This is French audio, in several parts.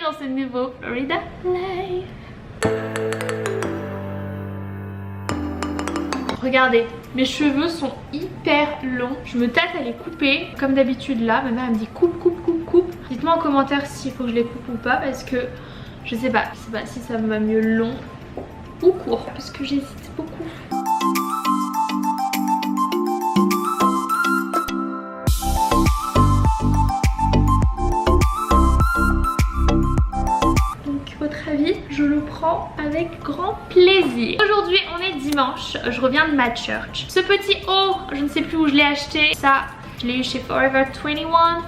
dans ce nouveau Florida Life. Regardez, mes cheveux sont hyper longs. Je me tâte à les couper. Comme d'habitude là, ma mère me dit coupe, coupe, coupe, coupe. Dites-moi en commentaire s'il faut que je les coupe ou pas parce que je sais pas si ça me va mieux long ou court parce que j'hésite beaucoup. Je le prends avec grand plaisir. Aujourd'hui on est dimanche, je reviens de ma church. Ce petit haut, je ne sais plus où je l'ai acheté. Ça, je l'ai eu chez Forever 21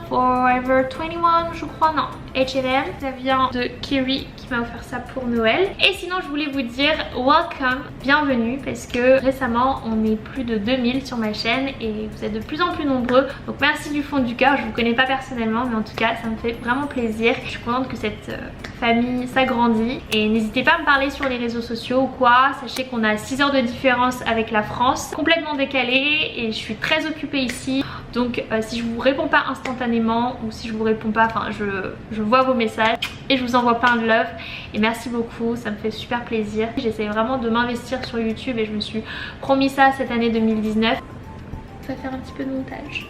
je crois, non, H&M. Ça vient de Kerry qui m'a offert ça pour Noël. Et sinon je voulais vous dire welcome, bienvenue, parce que récemment on est plus de 2000 sur ma chaîne et vous êtes de plus en plus nombreux. Donc merci du fond du cœur, je vous connais pas personnellement mais en tout cas ça me fait vraiment plaisir. Je suis contente que cette famille s'agrandit et n'hésitez pas à me parler sur les réseaux sociaux ou quoi. Sachez qu'on a 6 heures de différence avec la France, complètement décalée, et je suis très occupée ici. Donc si je vous réponds pas instantanément ou si je vous réponds pas, enfin je vois vos messages et je vous envoie plein de love et merci beaucoup, ça me fait super plaisir. J'essaie vraiment de m'investir sur YouTube et je me suis promis ça cette année 2019. On va faire un petit peu de montage.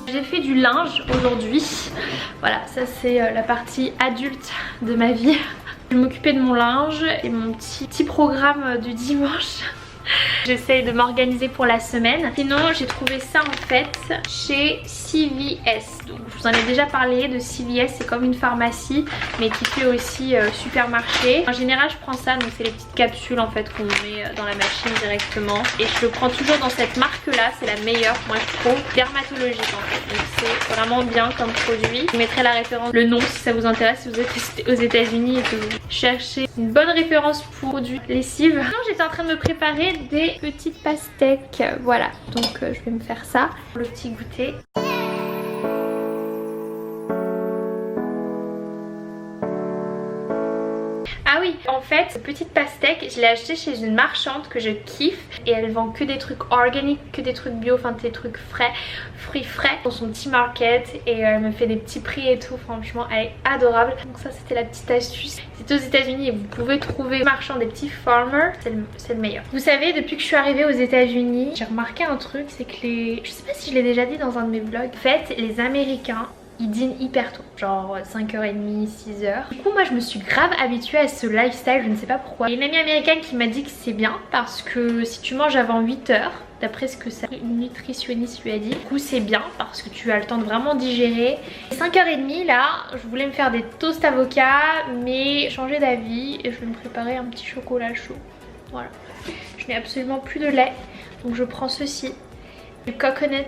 J'ai fait du linge aujourd'hui. Voilà, ça c'est la partie adulte de ma vie. Je m'occupais de mon linge et mon petit programme du dimanche. J'essaye de m'organiser pour la semaine. Sinon j'ai trouvé ça en fait chez CVS. Donc je vous en ai déjà parlé de CVS, c'est comme une pharmacie mais qui fait aussi supermarché. En général je prends ça, donc c'est les petites capsules en fait qu'on met dans la machine directement. Et je le prends toujours dans cette marque là, c'est la meilleure moi je trouve, dermatologique en fait. Donc c'est vraiment bien comme produit. Je vous mettrai la référence, le nom si ça vous intéresse, si vous êtes aux États-Unis et que vous cherchez une bonne référence pour produits lessive. Sinon j'étais en train de me préparer des petites pastèques, voilà, donc je vais me faire ça, le petit goûter. Ah oui, en fait, cette petite pastèque, je l'ai achetée chez une marchande que je kiffe et elle vend que des trucs organiques, que des trucs bio, enfin des trucs frais, fruits frais dans son petit market et elle me fait des petits prix et tout, franchement elle est adorable. Donc ça c'était la petite astuce. C'est aux États-Unis et vous pouvez trouver marchand des petits farmers, c'est le meilleur. Vous savez, depuis que je suis arrivée aux États-Unis, j'ai remarqué un truc, c'est que je sais pas si je l'ai déjà dit dans un de mes vlogs, en fait les Américains ils dînent hyper tôt, genre 5h30, 6h. Du coup moi je me suis grave habituée à ce lifestyle, je ne sais pas pourquoi. Il y a une amie américaine qui m'a dit que c'est bien parce que si tu manges avant 8h, d'après ce que une nutritionniste lui a dit, du coup c'est bien parce que tu as le temps de vraiment digérer. 5h30 là, je voulais me faire des toasts avocat mais j'ai changé d'avis et je vais me préparer un petit chocolat chaud. Voilà, je n'ai absolument plus de lait donc je prends ceci, du coconut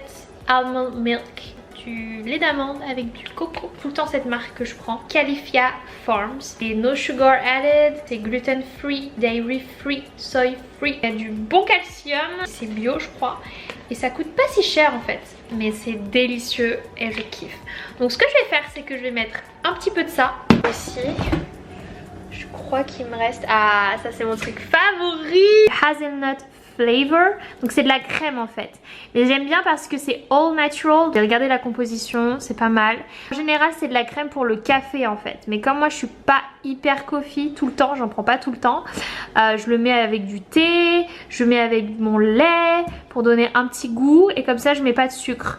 almond milk, du lait d'amande avec du coco. Tout le temps cette marque que je prends, Califia Farms. C'est no sugar added, c'est gluten free, dairy free, soy free. Il y a du bon calcium, c'est bio je crois. Et ça coûte pas si cher en fait. Mais c'est délicieux et je kiffe. Donc ce que je vais faire c'est que je vais mettre un petit peu de ça aussi. Je crois qu'il me reste... Ah ça c'est mon truc favori, hazelnut flavor, donc c'est de la crème en fait, mais j'aime bien parce que c'est all natural. J'ai regardé la composition, c'est pas mal. En général c'est de la crème pour le café en fait, mais comme moi je suis pas hyper coffee tout le temps, j'en prends pas tout le temps, je le mets avec du thé, je mets avec mon lait pour donner un petit goût et comme ça je mets pas de sucre.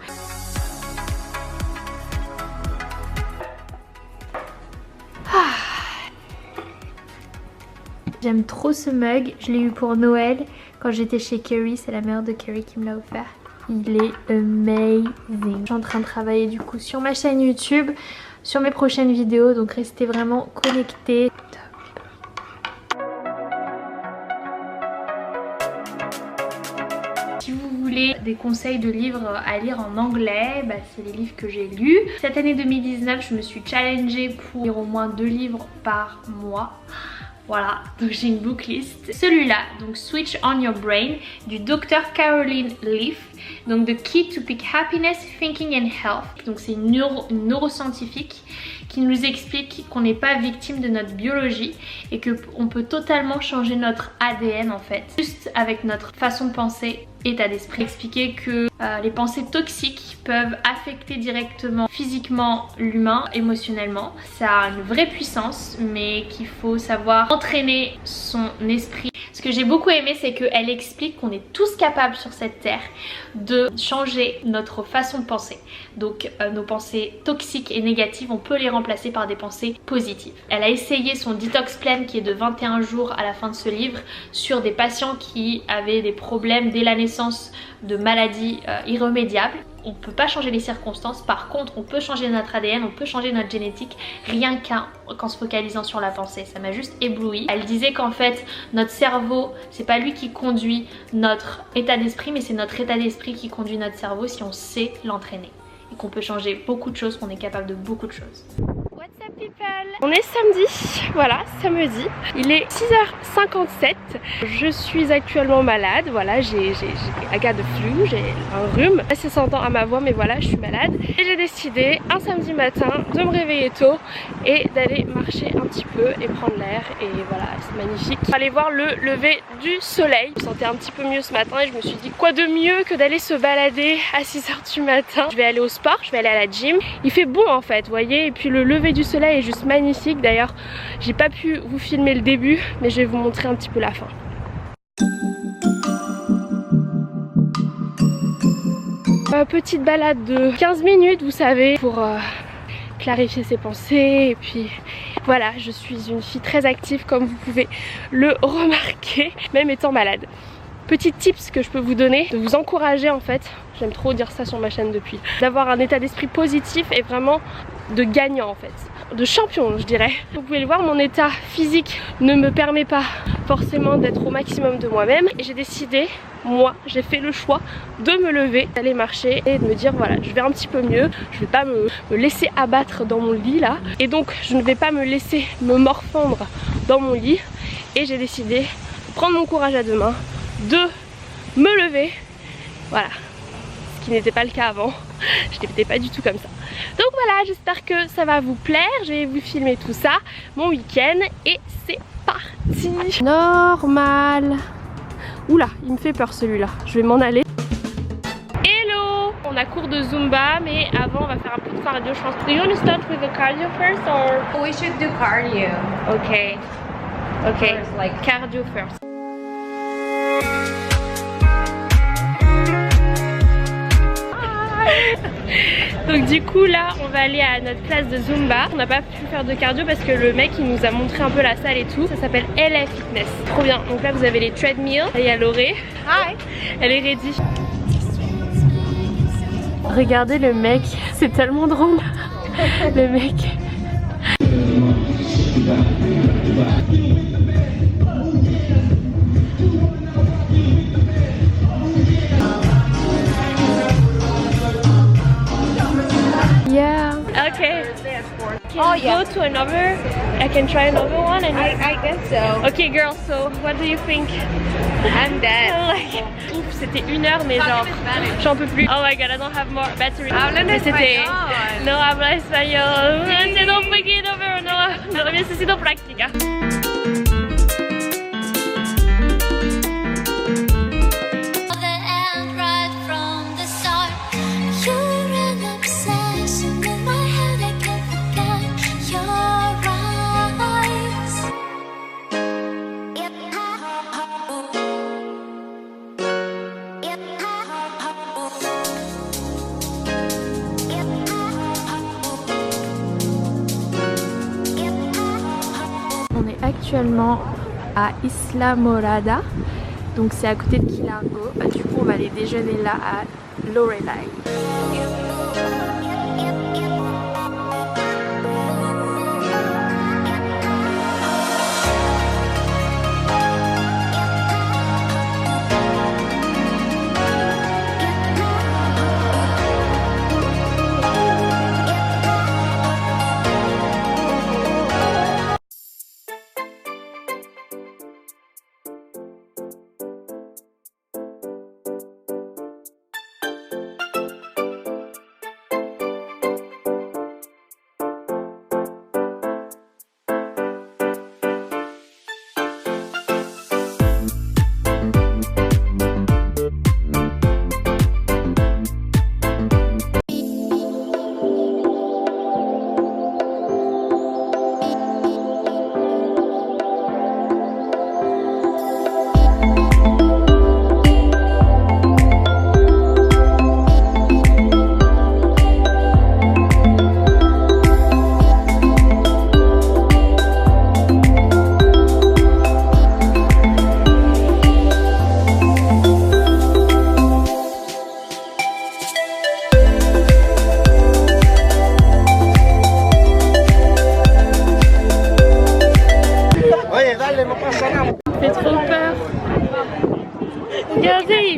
J'aime trop ce mug, je l'ai eu pour Noël quand j'étais chez Kerry, c'est la mère de Kerry qui me l'a offert. Il est amazing. Je suis en train de travailler du coup sur ma chaîne YouTube, sur mes prochaines vidéos, donc restez vraiment connectés. Si vous voulez des conseils de livres à lire en anglais, bah c'est les livres que j'ai lus. Cette année 2019, je me suis challengée pour lire au moins 2 livres par mois. Voilà, donc j'ai une book list. Celui-là, donc Switch on Your Brain, du Dr Caroline Leaf, donc The Key to Peak Happiness, Thinking and Health. Donc c'est une neuroscientifique qui nous explique qu'on n'est pas victime de notre biologie et qu'on peut totalement changer notre ADN en fait, juste avec notre façon de penser état d'esprit. Expliquer que les pensées toxiques peuvent affecter directement physiquement l'humain, émotionnellement. Ça a une vraie puissance, mais qu'il faut savoir entraîner son esprit. Ce que j'ai beaucoup aimé, c'est qu'elle explique qu'on est tous capables sur cette terre de changer notre façon de penser. Donc nos pensées toxiques et négatives, on peut les remplacer par des pensées positives. Elle a essayé son detox plan qui est de 21 jours à la fin de ce livre sur des patients qui avaient des problèmes dès la naissance de maladies irrémédiables. On ne peut pas changer les circonstances, par contre on peut changer notre ADN, on peut changer notre génétique rien qu'en se focalisant sur la pensée. Ça m'a juste ébloui. Elle disait qu'en fait notre cerveau, c'est pas lui qui conduit notre état d'esprit, mais c'est notre état d'esprit qui conduit notre cerveau si on sait l'entraîner. Et qu'on peut changer beaucoup de choses, qu'on est capable de beaucoup de choses. What's up people? On est samedi, voilà, samedi. Il est 6h57. Je suis actuellement malade, voilà, j'ai I got the flu, j'ai un rhume. Ça s'entend à ma voix, mais voilà, je suis malade. Et j'ai décidé un samedi matin de me réveiller tôt et d'aller marcher un petit peu et prendre l'air. Et voilà, c'est magnifique. Aller voir le lever du soleil. Je me sentais un petit peu mieux ce matin et je me suis dit quoi de mieux que d'aller se balader à 6h du matin. Je vais aller au sport, je vais aller à la gym. Il fait bon en fait, vous voyez, et puis le lever du soleil est juste magnifique. D'ailleurs, j'ai pas pu vous filmer le début, mais je vais vous montrer un petit peu la fin. Petite balade de 15 minutes, vous savez, pour clarifier ses pensées. Et puis voilà, je suis une fille très active comme vous pouvez le remarquer, même étant malade. Petit tips que je peux vous donner, de vous encourager en fait, j'aime trop dire ça sur ma chaîne depuis, d'avoir un état d'esprit positif et vraiment de gagnant en fait, de champion je dirais. Vous pouvez le voir, mon état physique ne me permet pas forcément d'être au maximum de moi-même et j'ai décidé, moi j'ai fait le choix de me lever, d'aller marcher et de me dire voilà, je vais un petit peu mieux, je vais pas me laisser abattre dans mon lit là, et donc je ne vais pas me laisser me morfondre dans mon lit, et j'ai décidé de prendre mon courage à deux mains, de me lever, voilà, ce qui n'était pas le cas avant. Je n'étais pas du tout comme ça. Donc voilà, j'espère que ça va vous plaire. Je vais vous filmer tout ça, mon week-end, et c'est parti. Normal. Oula, il me fait peur celui-là. Je vais m'en aller. Hello. On a cours de Zumba, mais avant on va faire un peu de cardio, je pense. Do you want to start with the cardio first or? We should do cardio. Okay. Okay. First, like cardio first. Donc du coup là on va aller à notre classe de Zumba. On n'a pas pu faire de cardio parce que le mec il nous a montré un peu la salle et tout. Ça s'appelle LA Fitness. Trop bien. Donc là vous avez les treadmills. Il y a Loré. Hi. Elle est ready. Regardez le mec, c'est tellement drôle. Le mec. Yeah. Okay. Can you go to another? I can try another one. And I guess so. Okay, girls. So, what do you think? I'm dead. Like, ouf, c'était 1 heure, mais genre, j'en peux plus. Oh my god, I don't have more battery. Habla español. No habla español. C'est un poquito, pero no necesito práctica. Actuellement à Isla Morada, donc c'est à côté de Key Largo. Du coup on va aller déjeuner là à Lorelai.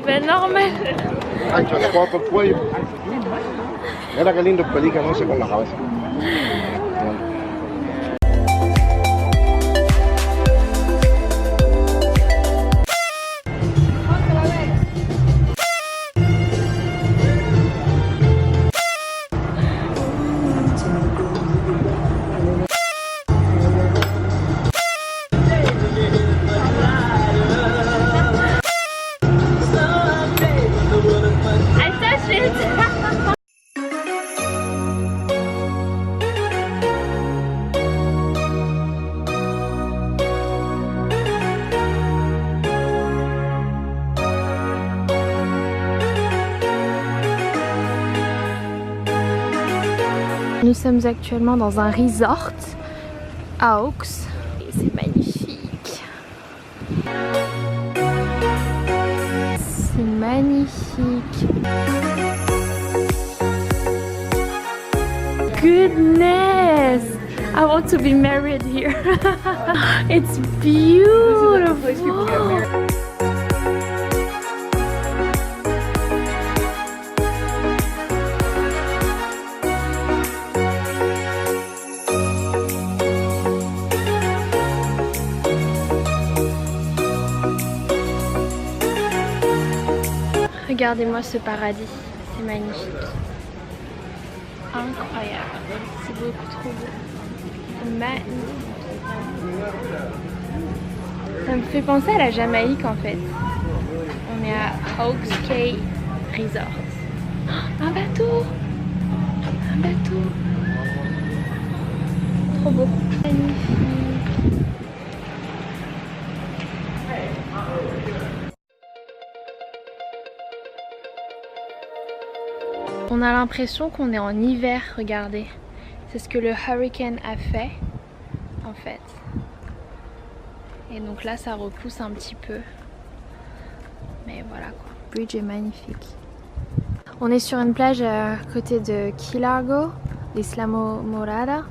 Ben normal. Ancho, te cojo por el cuello. Mira qué lindo el pelícano ese con la cabeza. I touched it. Nous sommes actuellement dans un resort à Hawks et c'est magnifique. C'est magnifique. Goodness! I want to be married here. It's beautiful. Regardez-moi ce paradis, c'est magnifique. Incroyable, c'est beaucoup trop beau. C'est magnifique. Ça me fait penser à la Jamaïque en fait. On est à Hawks Cay Resort. Un bateau! Un bateau! Trop beau. Magnifique. On a l'impression qu'on est en hiver, regardez. C'est ce que le hurricane a fait, en fait. Et donc là, ça repousse un petit peu. Mais voilà quoi. Le bridge est magnifique. On est sur une plage à côté de Key Largo, l'Isla Morada.